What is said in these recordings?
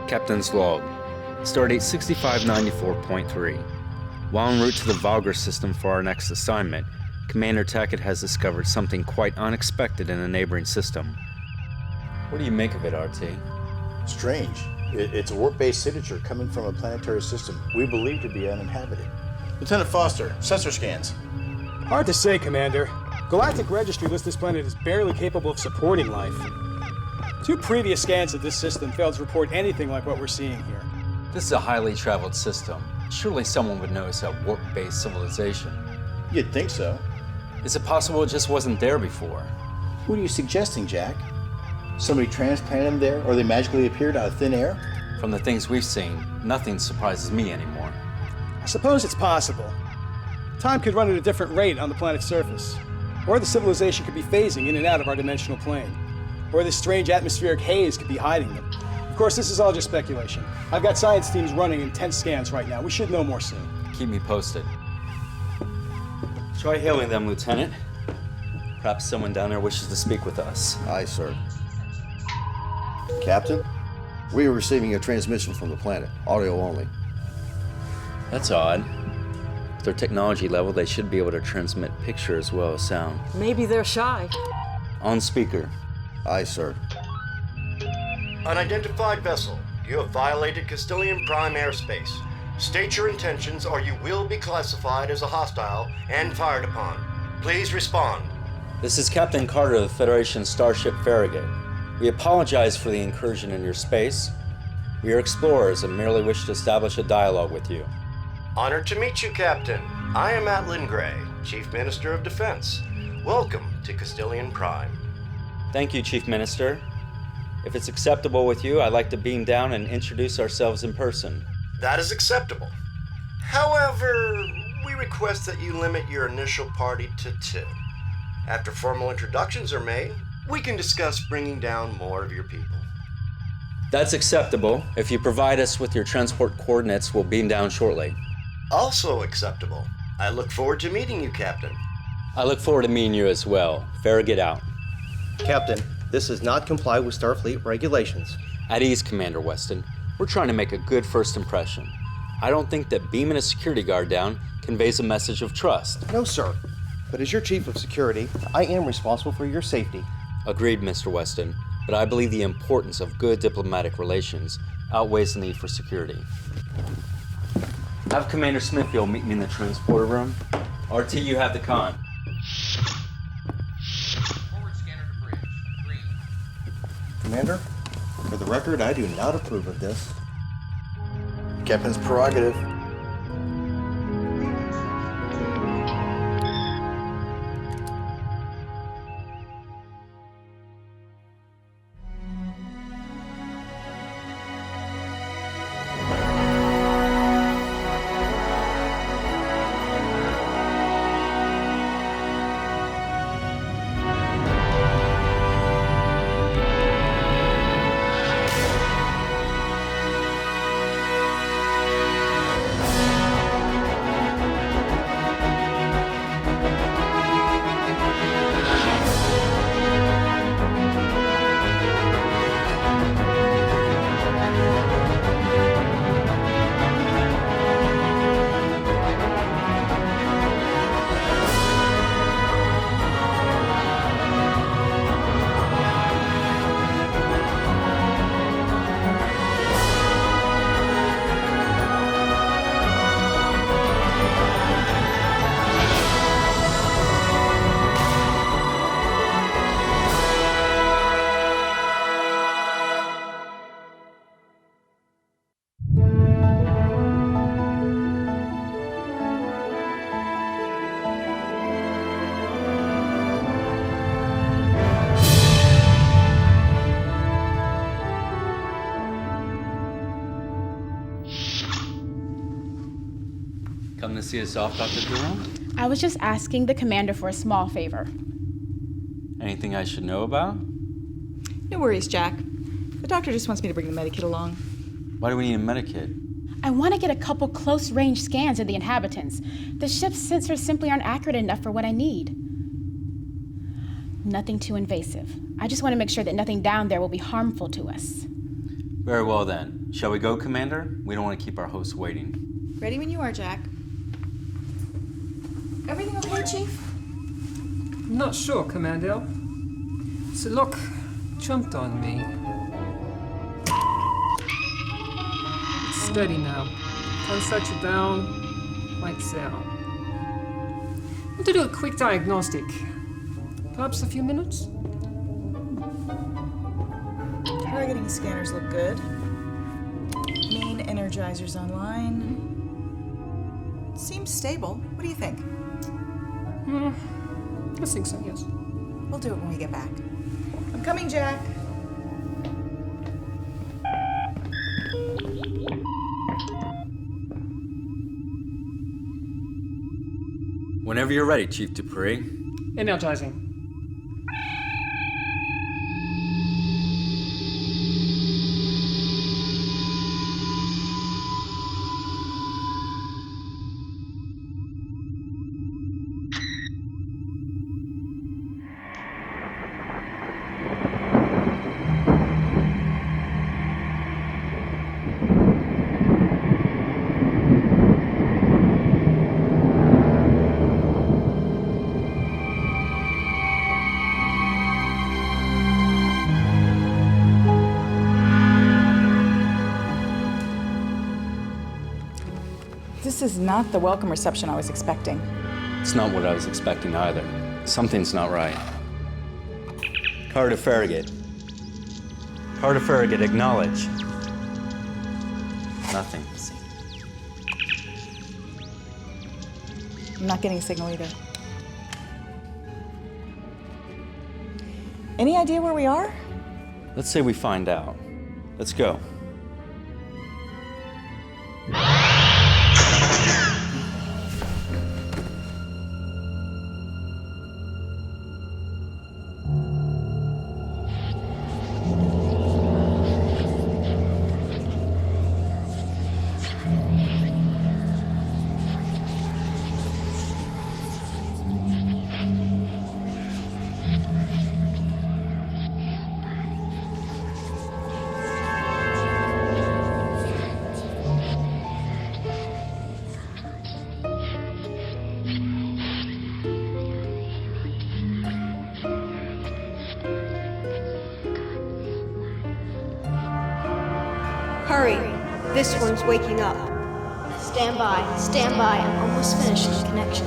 Captain's log. Stardate 6594.3. While en route to the Valgr system for our next assignment, Commander Tackett has discovered something quite unexpected in a neighboring system. What do you make of it, RT? Strange. It's a warp-based signature coming from a planetary system we believe to be uninhabited. Lieutenant Foster, sensor scans. Hard to say, Commander. Galactic Registry lists this planet as barely capable of supporting life. 2 previous scans of this system failed to report anything like what we're seeing here. This is a highly traveled system. Surely someone would notice a warp-based civilization. You'd think so. Is it possible it just wasn't there before? What are you suggesting, Jack? Somebody transplanted them there, or they magically appeared out of thin air? From the things we've seen, nothing surprises me anymore. I suppose it's possible. Time could run at a different rate on the planet's surface. Or the civilization could be phasing in and out of our dimensional plane. Or this strange atmospheric haze could be hiding them. Of course, this is all just speculation. I've got science teams running intense scans right now. We should know more soon. Keep me posted. Try hailing them, Lieutenant. Perhaps someone down there wishes to speak with us. Aye, sir. Captain, we are receiving a transmission from the planet, audio only. That's odd. With their technology level, they should be able to transmit picture as well as sound. Maybe they're shy. On speaker. Aye, sir. Unidentified vessel, you have violated Castilian Prime airspace. State your intentions or you will be classified as a hostile and fired upon. Please respond. This is Captain Carter of the Federation starship Farragut. We apologize for the incursion in your space. We are explorers and merely wish to establish a dialogue with you. Honored to meet you, Captain. I am Atlan Gray, Chief Minister of Defense. Welcome to Castilian Prime. Thank you, Chief Minister. If it's acceptable with you, I'd like to beam down and introduce ourselves in person. That is acceptable. However, we request that you limit your initial party to 2. After formal introductions are made, we can discuss bringing down more of your people. That's acceptable. If you provide us with your transport coordinates, we'll beam down shortly. Also acceptable. I look forward to meeting you, Captain. I look forward to meeting you as well. Farragut out. Captain, this does not comply with Starfleet regulations. At ease, Commander Weston. We're trying to make a good first impression. I don't think that beaming a security guard down conveys a message of trust. No, sir. But as your chief of security, I am responsible for your safety. Agreed, Mr. Weston. But I believe the importance of good diplomatic relations outweighs the need for security. Have Commander Smithfield meet me in the transporter room. RT, you have the con. Forward scanner to bridge. Green. Commander, for the record, I do not approve of this. Captain's prerogative. Come to see us off, Dr. Jerome? I was just asking the commander for a small favor. Anything I should know about? No worries, Jack. The doctor just wants me to bring the medikit along. Why do we need a medikit? I want to get a couple close-range scans of the inhabitants. The ship's sensors simply aren't accurate enough for what I need. Nothing too invasive. I just want to make sure that nothing down there will be harmful to us. Very well then. Shall we go, Commander? We don't want to keep our hosts waiting. Ready when you are, Jack. Everything okay, Chief? Not sure, Commander. The lock jumped on me. It's steady now. Can't set you down like so. Want to do a quick diagnostic. Perhaps a few minutes? Targeting scanners look good. Main energizers online. Seems stable. What do you think? I think so, yes. We'll do it when we get back. I'm coming, Jack. Whenever you're ready, Chief Dupree. Energizing. This is not the welcome reception I was expecting. It's not what I was expecting either. Something's not right. Carter Farragut. Carter Farragut, acknowledge. Nothing. I'm not getting a signal either. Any idea where we are? Let's say we find out. Let's go. Hurry! This one's waking up. Stand by, I'm almost finished the connection.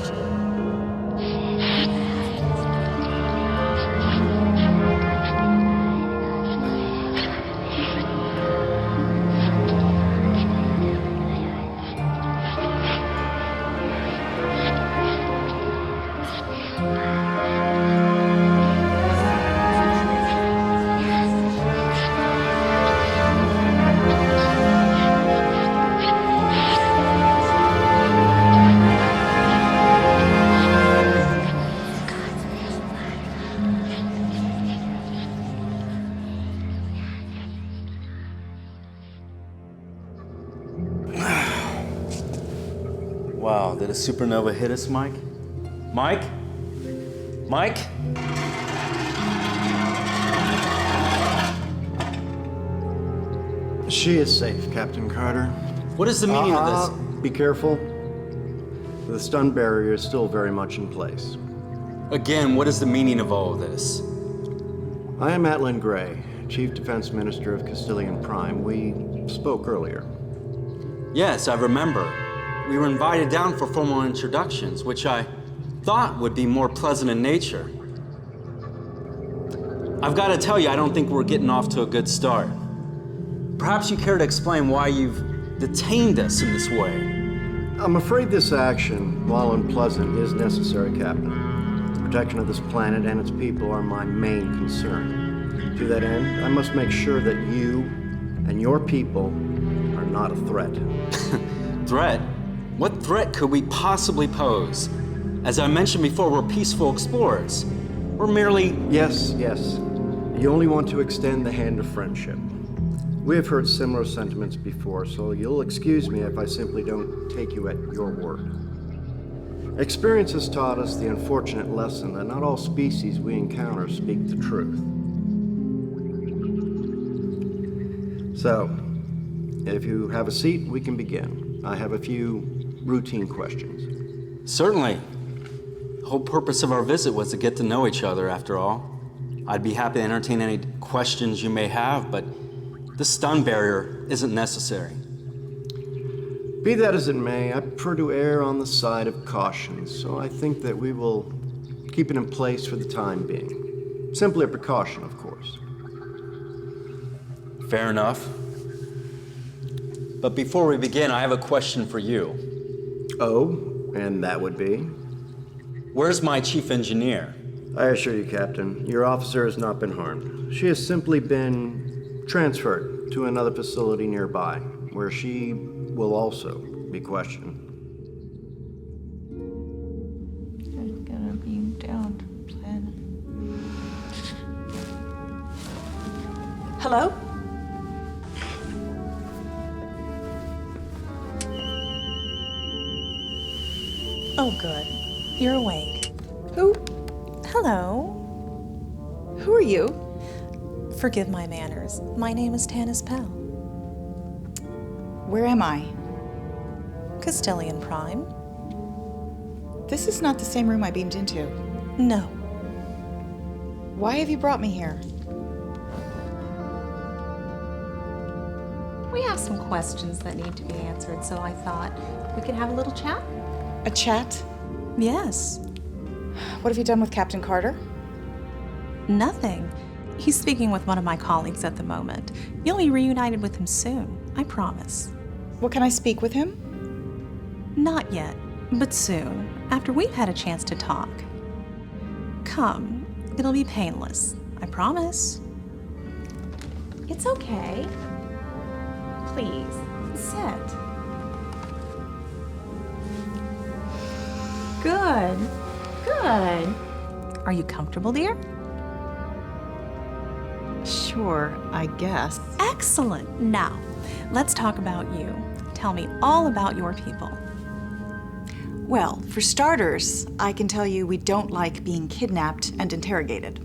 Wow, did a supernova hit us, Mike? Mike? Mike? She is safe, Captain Carter. What is the meaning of this? Be careful. The stun barrier is still very much in place. Again, what is the meaning of all of this? I am Atlan Gray, Chief Defense Minister of Castilian Prime. We spoke earlier. Yes, I remember. We were invited down for formal introductions, which I thought would be more pleasant in nature. I've got to tell you, I don't think we're getting off to a good start. Perhaps you care to explain why you've detained us in this way. I'm afraid this action, while unpleasant, is necessary, Captain. The protection of this planet and its people are my main concern. To that end, I must make sure that you and your people are not a threat. Threat? What threat could we possibly pose? As I mentioned before, we're peaceful explorers. We're merely... Yes. You only want to extend the hand of friendship. We have heard similar sentiments before, so you'll excuse me if I simply don't take you at your word. Experience has taught us the unfortunate lesson that not all species we encounter speak the truth. So, if you have a seat, we can begin. I have a few routine questions. Certainly. The whole purpose of our visit was to get to know each other, after all. I'd be happy to entertain any questions you may have, but the stun barrier isn't necessary. Be that as it may, I prefer to err on the side of caution, so I think that we will keep it in place for the time being. Simply a precaution, of course. Fair enough. But before we begin, I have a question for you. Oh, and that would be? Where's my chief engineer? I assure you, Captain, your officer has not been harmed. She has simply been transferred to another facility nearby, where she will also be questioned. I'm gonna beam down, plan. Hello? Oh, good. You're awake. Who? Hello. Who are you? Forgive my manners. My name is Tanis Pell. Where am I? Castellian Prime. This is not the same room I beamed into. No. Why have you brought me here? We have some questions that need to be answered, so I thought we could have a little chat. A chat? Yes. What have you done with Captain Carter? Nothing. He's speaking with one of my colleagues at the moment. You'll be reunited with him soon, I promise. Well, can I speak with him? Not yet, but soon, after we've had a chance to talk. Come, it'll be painless, I promise. It's okay. Please, sit. Good, good. Are you comfortable, dear? Sure, I guess. Excellent. Now, let's talk about you. Tell me all about your people. Well, for starters, I can tell you we don't like being kidnapped and interrogated.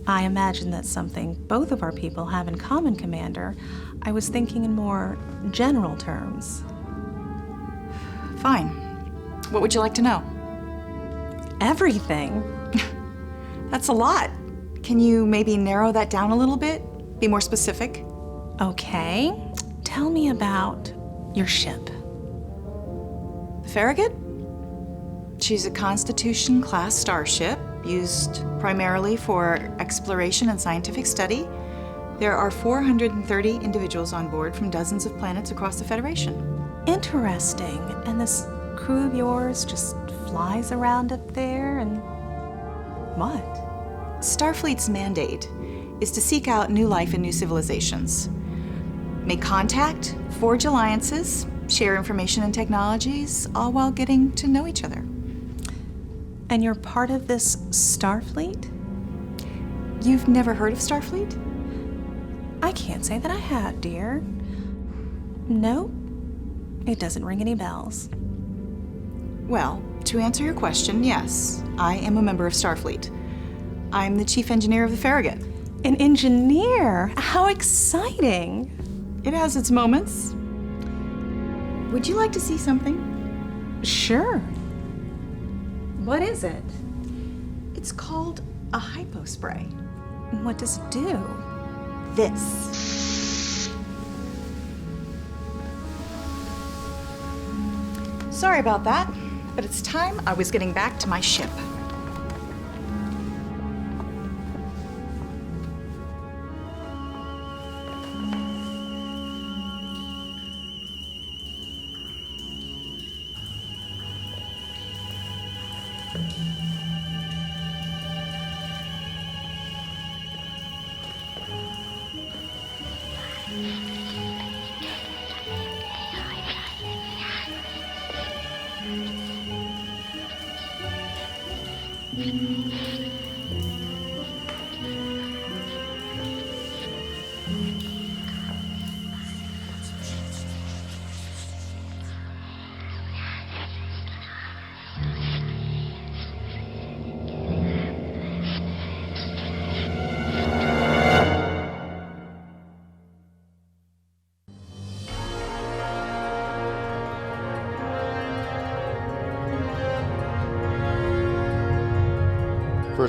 I imagine that's something both of our people have in common, Commander. I was thinking in more general terms. Fine. What would you like to know? Everything. That's a lot. Can you maybe narrow that down a little bit? Be more specific? Okay. Tell me about your ship. The Farragut? She's a Constitution-class starship used primarily for exploration and scientific study. There are 430 individuals on board from dozens of planets across the Federation. Interesting. And this crew of yours just flies around up there and what? Starfleet's mandate is to seek out new life and new civilizations. Make contact, forge alliances, share information and technologies, all while getting to know each other. And you're part of this Starfleet? You've never heard of Starfleet? I can't say that I have, dear. No, it doesn't ring any bells. Well, to answer your question, yes, I am a member of Starfleet. I'm the chief engineer of the Farragut. An engineer? How exciting! It has its moments. Would you like to see something? Sure. What is it? It's called a hypospray. What does it do? This. Sorry about that, but it's time I was getting back to my ship.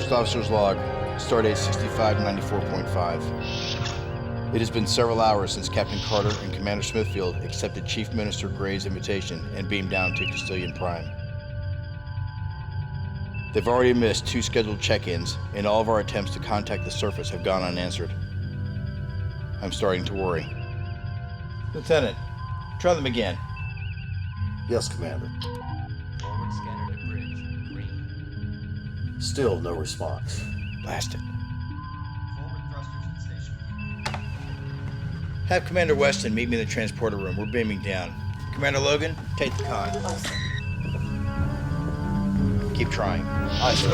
First Officer's Log, Stardate 6594.5. It has been several hours since Captain Carter and Commander Smithfield accepted Chief Minister Gray's invitation and beamed down to Castilian Prime. They've already missed 2 scheduled check-ins, and all of our attempts to contact the surface have gone unanswered. I'm starting to worry. Lieutenant, try them again. Yes, Commander. Forward scanner to bridge. Green. Still no response. Blast it. Forward thrusters at station. Have Commander Weston meet me in the transporter room. We're beaming down. Commander Logan, take the con. Keep trying. Aye, sir.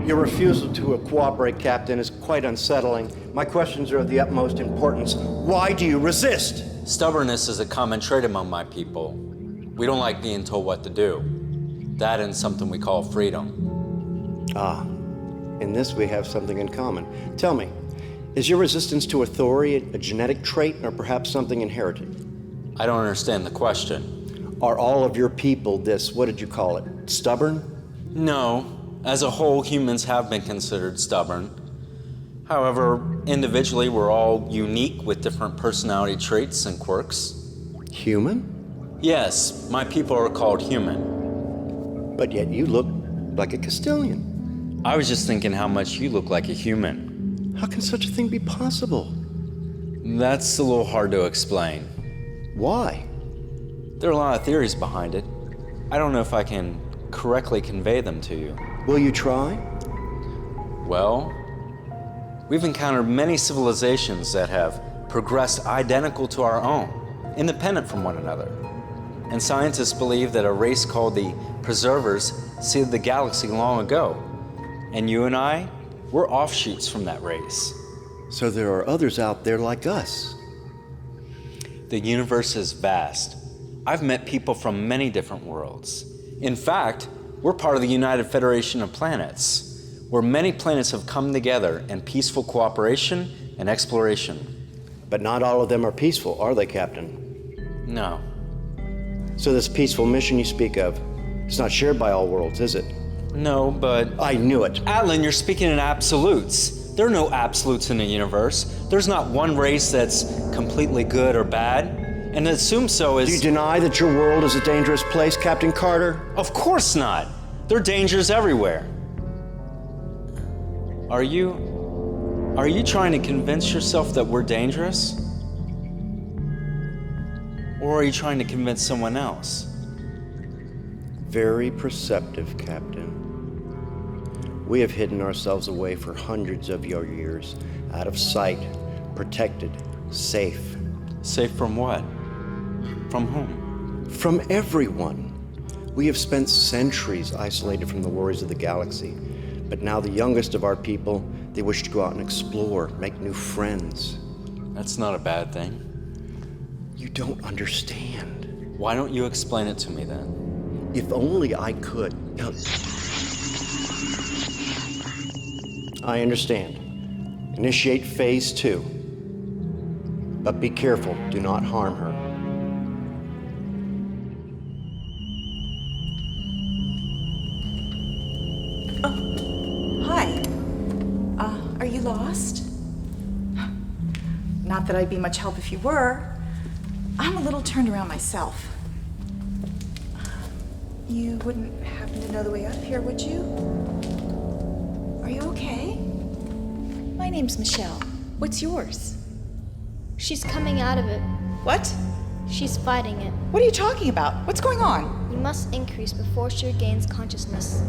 Your refusal to cooperate, Captain, is quite unsettling. My questions are of the utmost importance. Why do you resist? Stubbornness is a common trait among my people. We don't like being told what to do. That and something we call freedom. Ah, in this we have something in common. Tell me, is your resistance to authority a genetic trait or perhaps something inherited? I don't understand the question. Are all of your people this, what did you call it, stubborn? No. As a whole, humans have been considered stubborn. However, individually, we're all unique with different personality traits and quirks. Human? Yes, my people are called human. But yet you look like a Castilian. I was just thinking how much you look like a human. How can such a thing be possible? That's a little hard to explain. Why? There are a lot of theories behind it. I don't know if I can correctly convey them to you. Will you try? Well, we've encountered many civilizations that have progressed identical to our own, independent from one another. And scientists believe that a race called the Preservers seeded the galaxy long ago. And you and I, we're offshoots from that race. So there are others out there like us. The universe is vast. I've met people from many different worlds. In fact, we're part of the United Federation of Planets, where many planets have come together in peaceful cooperation and exploration. But not all of them are peaceful, are they, Captain? No. So this peaceful mission you speak of, it's not shared by all worlds, is it? No, but... I knew it. Atlan, you're speaking in absolutes. There are no absolutes in the universe. There's not one race that's completely good or bad. And to assume so is... Do you deny that your world is a dangerous place, Captain Carter? Of course not. There are dangers everywhere. Are you trying to convince yourself that we're dangerous? Or are you trying to convince someone else? Very perceptive, Captain. We have hidden ourselves away for hundreds of your years, out of sight, protected, safe. Safe from what? From whom? From everyone. We have spent centuries isolated from the worries of the galaxy. But now the youngest of our people, they wish to go out and explore, make new friends. That's not a bad thing. You don't understand. Why don't you explain it to me then? If only I could. I understand. Initiate phase 2. But be careful, do not harm her. Hi. Are you lost? Not that I'd be much help if you were. I'm a little turned around myself. You wouldn't happen to know the way up here, would you? Are you okay? My name's Michelle. What's yours? She's coming out of it. What? She's fighting it. What are you talking about? What's going on? You must increase before she regains consciousness.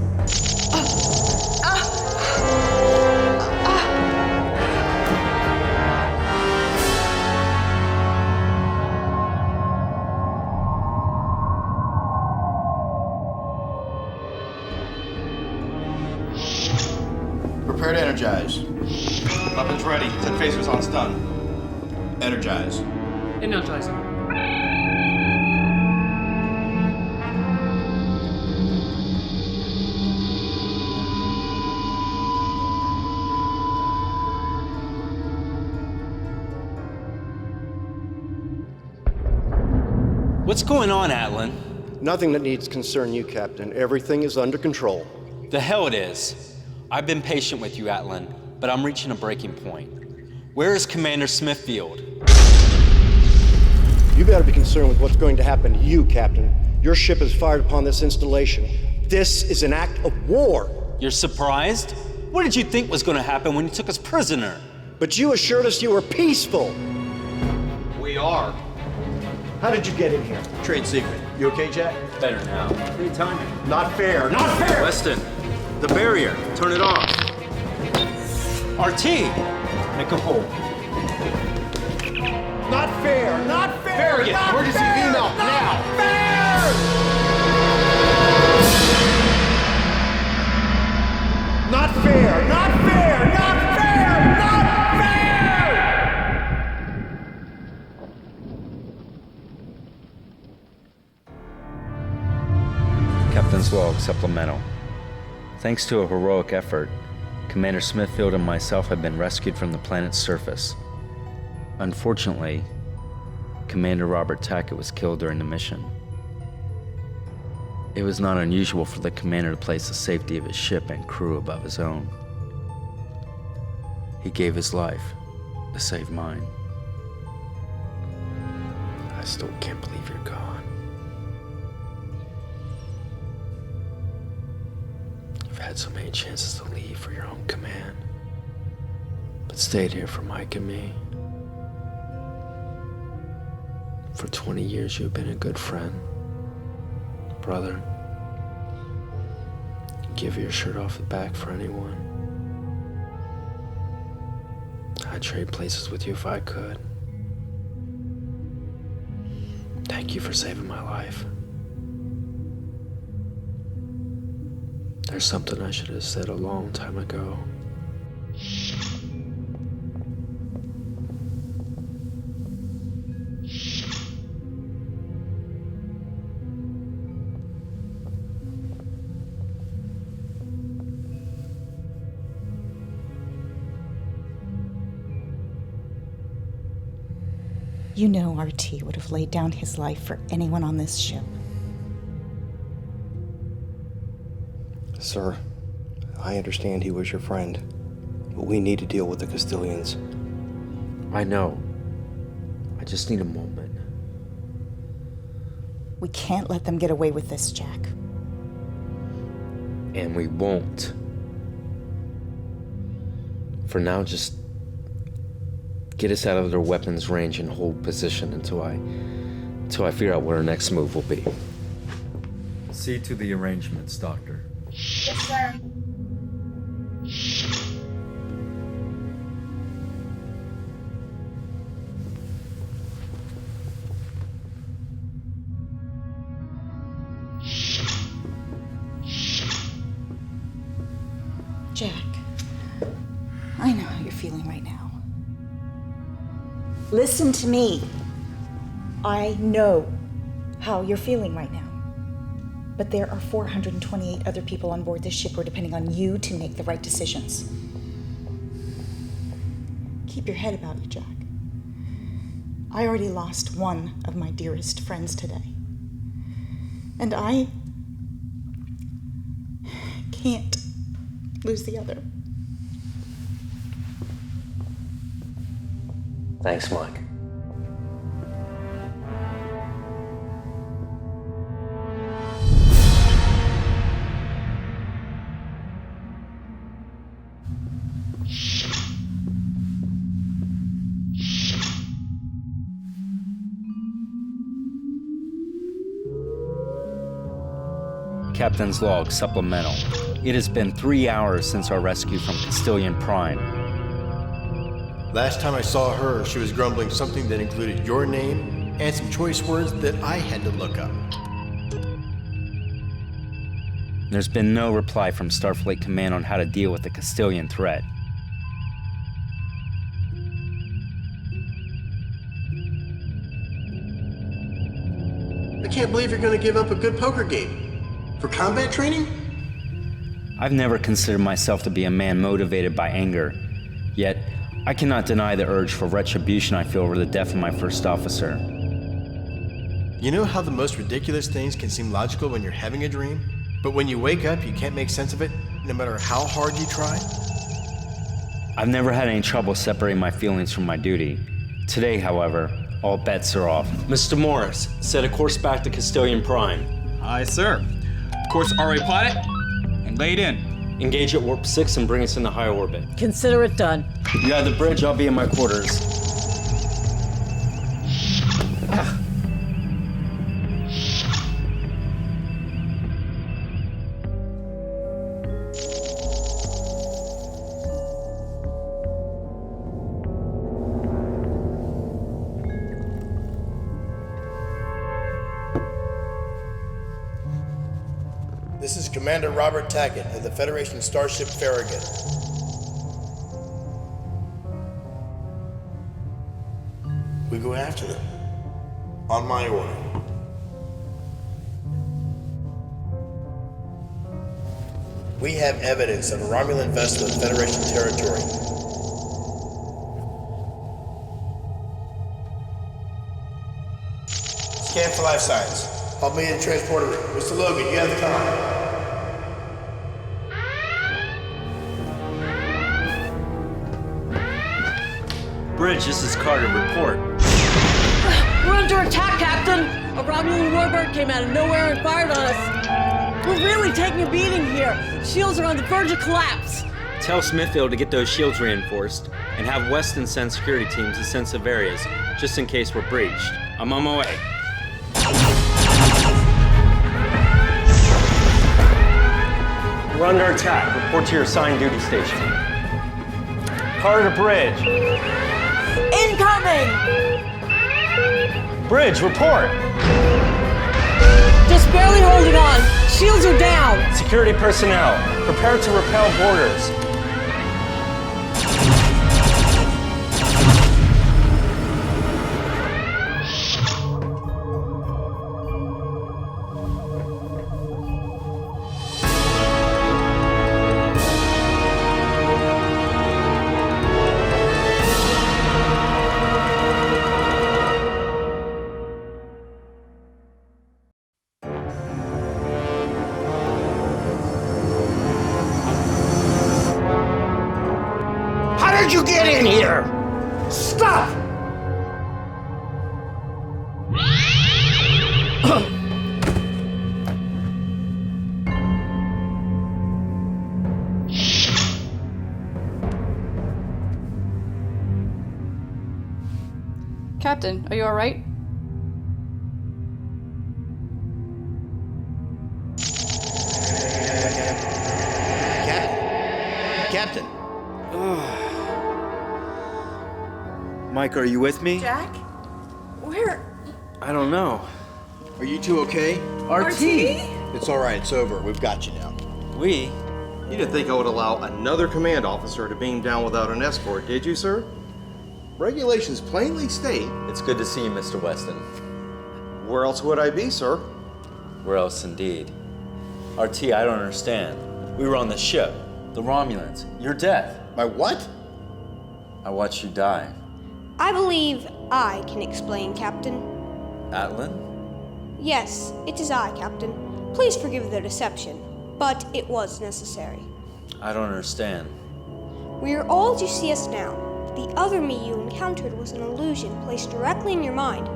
Prepare to energize. Weapons ready. Set phasers on stun. Energize. Energizing. What's going on, Atlan? Nothing that needs concern you, Captain. Everything is under control. The hell it is. I've been patient with you, Atlan, but I'm reaching a breaking point. Where is Commander Smithfield? You better be concerned with what's going to happen to you, Captain. Your ship has fired upon this installation. This is an act of war. You're surprised? What did you think was going to happen when you took us prisoner? But you assured us you were peaceful. We are. How did you get in here? Trade secret. You okay, Jack? Better now. Great timing. Not fair. Not fair! Weston, the barrier. Turn it off. RT, make a hole. Not fair! Not fair! Farragut, not emergency fair! email, not now! Fair! Not fair! Not fair! Not fair! Not fair! Captain's log supplemental. Thanks to a heroic effort, Commander Smithfield and myself have been rescued from the planet's surface. Unfortunately, Commander Robert Tackett was killed during the mission. It was not unusual for the commander to place the safety of his ship and crew above his own. He gave his life to save mine. I still can't believe you're gone. You've had so many chances to leave for your own command, but stayed here for Mike and me. For 20 years, you've been a good friend, brother. Give your shirt off the back for anyone. I'd trade places with you if I could. Thank you for saving my life. There's something I should have said a long time ago. You know RT would have laid down his life for anyone on this ship. Sir, I understand he was your friend, but we need to deal with the Castilians. I know. I just need a moment. We can't let them get away with this, Jack. And we won't. For now, just get us out of their weapons range and hold position until I figure out what our next move will be. See to the arrangements, Doctor. Yes, sir. Jack, I know how you're feeling right now. Listen to me. I know how you're feeling right now. But there are 428 other people on board this ship who are depending on you to make the right decisions. Keep your head about you, Jack. I already lost one of my dearest friends today. And I can't lose the other. Thanks, Mike. Captain's log supplemental. It has been 3 hours since our rescue from Castilian Prime. Last time I saw her, she was grumbling something that included your name and some choice words that I had to look up. There's been no reply from Starfleet Command on how to deal with the Castilian threat. I can't believe you're going to give up a good poker game. For combat training? I've never considered myself to be a man motivated by anger, yet I cannot deny the urge for retribution I feel over the death of my first officer. You know how the most ridiculous things can seem logical when you're having a dream? But when you wake up, you can't make sense of it, no matter how hard you try? I've never had any trouble separating my feelings from my duty. Today, however, all bets are off. Mr. Morris, set a course back to Castilian Prime. Aye, sir. Course already plotted and laid in. Engage at warp 6 and bring us into high orbit. Consider it done. You have the bridge, I'll be in my quarters. This is Commander Robert Tackett of the Federation starship Farragut. We go after them. On my order. We have evidence of a Romulan vessel in Federation territory. Scan for life signs. I'll meet in the transporter room. Mr. Logan, you have the comm. Bridge, this is Carter. Report. We're under attack, Captain! A Romulan warbird came out of nowhere and fired on us. We're really taking a beating here. Shields are on the verge of collapse. Tell Smithfield to get those shields reinforced, and have Weston send security teams to sensitive areas, just in case we're breached. I'm on my way. We're under attack. Report to your assigned duty station. Carter to Bridge. Incoming! Bridge, report! Just barely holding on. Shields are down. Security personnel, prepare to repel boarders. How did you get in here? Stop! Captain, are you all right? Captain. Mike, are you with me? Jack? Where? I don't know. Are you two okay? RT? It's all right. It's over. We've got you now. We? You didn't think I would allow another command officer to beam down without an escort, did you, sir? Regulations plainly state... It's good to see you, Mr. Weston. Where else would I be, sir? Where else indeed? RT, I don't understand. We were on the ship. The Romulans. Your death. My what? I watched you die. I believe I can explain, Captain. Atlan? Yes, it is I, Captain. Please forgive the deception, but it was necessary. I don't understand. We are all as you see us now. The other me you encountered was an illusion placed directly in your mind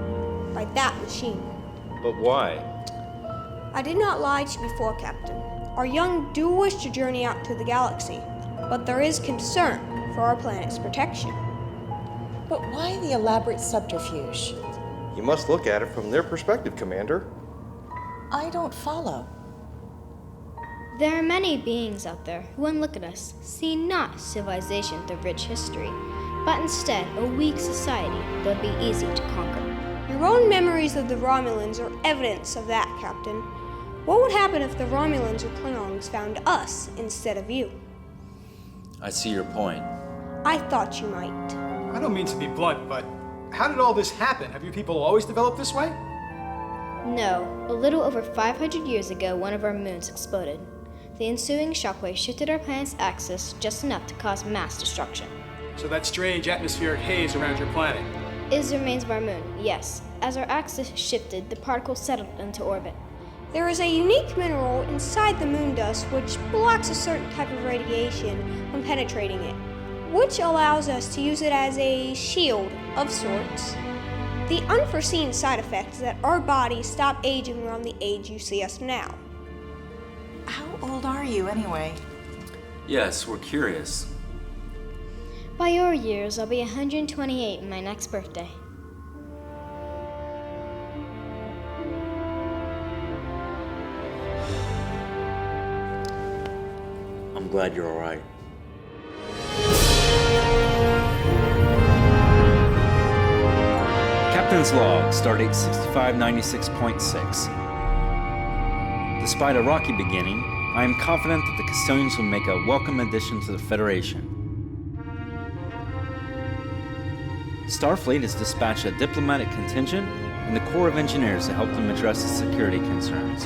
by that machine. But why? I did not lie to you before, Captain. Our young do wish to journey out to the galaxy, but there is concern for our planet's protection. But why the elaborate subterfuge? You must look at it from their perspective, Commander. I don't follow. There are many beings out there who, when look at us, see not civilization with a rich history, but instead a weak society that would be easy to conquer. Your own memories of the Romulans are evidence of that, Captain. What would happen if the Romulans or Klingons found us instead of you? I see your point. I thought you might. I don't mean to be blunt, but how did all this happen? Have you people always developed this way? No. A little over 500 years ago, one of our moons exploded. The ensuing shockwave shifted our planet's axis just enough to cause mass destruction. So that strange atmospheric haze around your planet, is the remains of our moon, yes. As our axis shifted, the particles settled into orbit. There is a unique mineral inside the moon dust which blocks a certain type of radiation when penetrating it, which allows us to use it as a shield of sorts. The unforeseen side effect is that our bodies stop aging around the age you see us now. How old are you, anyway? Yes, we're curious. By your years, I'll be 128 in my next birthday. I'm glad you're all right. Captain's log, stardate 6596.6. Despite a rocky beginning, I am confident that the Custodians will make a welcome addition to the Federation. Starfleet has dispatched a diplomatic contingent and the Corps of Engineers to help them address the security concerns.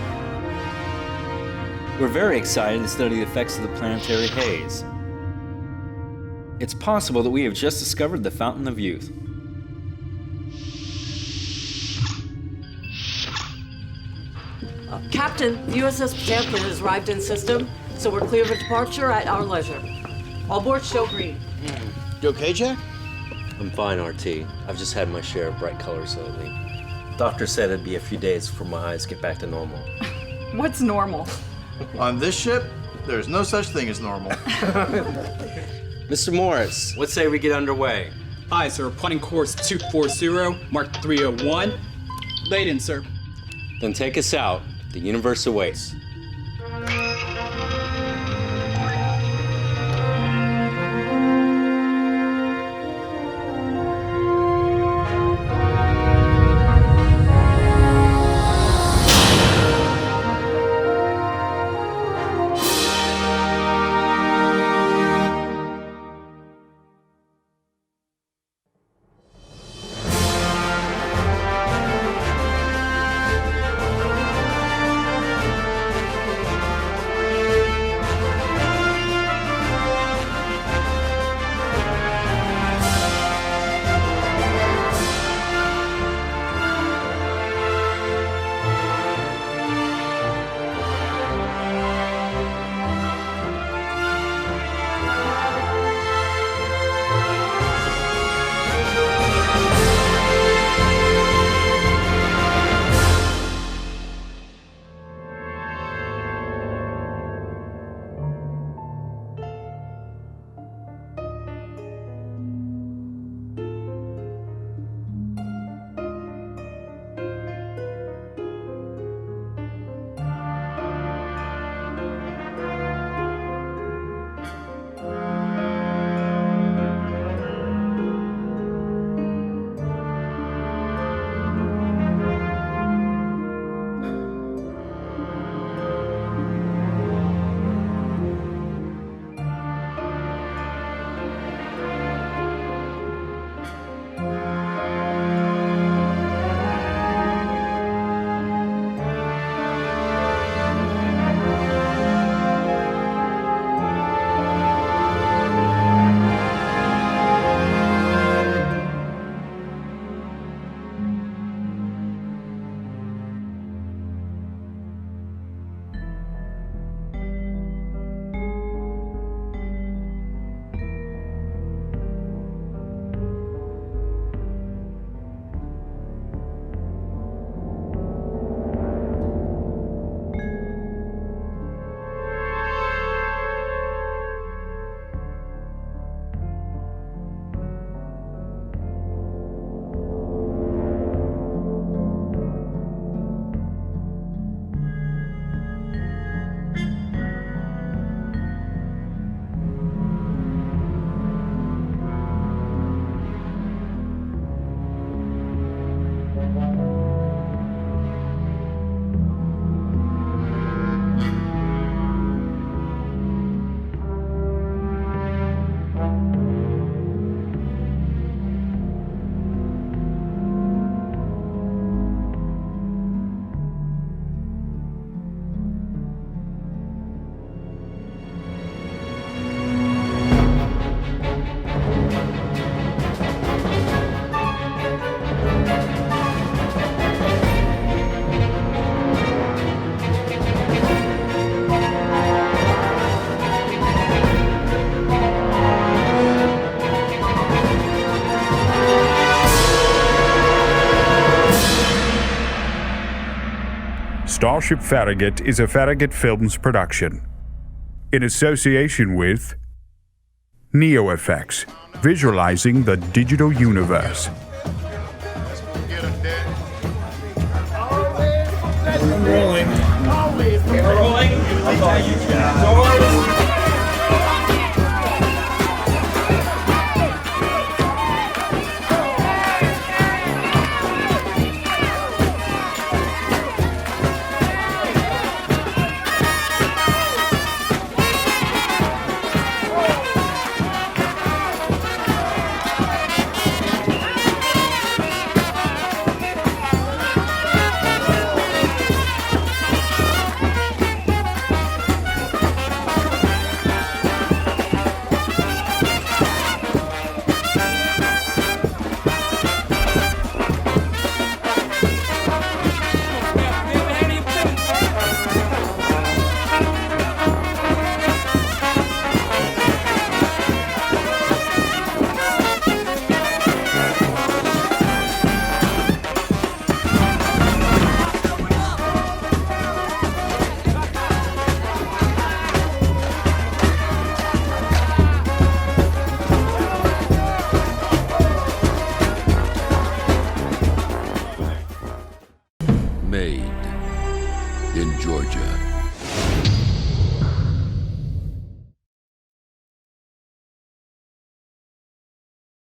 We're very excited to study the effects of the planetary haze. It's possible that we have just discovered the Fountain of Youth. Captain, the USS Potemkin has arrived in system, so we're clear for departure at our leisure. All aboard show green. You okay, Jack? I'm fine, RT. I've just had my share of bright colors lately. Doctor said it'd be a few days before my eyes get back to normal. What's normal? On this ship, there's no such thing as normal. Mr. Morris, let's say we get underway. Aye, sir. Plotting course 240, Mark 301. Laid in, sir. Then take us out. The universe awaits. Starship Farragut is a Farragut Films production. In association with NeoFX, visualizing the digital universe. Rolling. Rolling. I'll call you, Jack. Made in Georgia.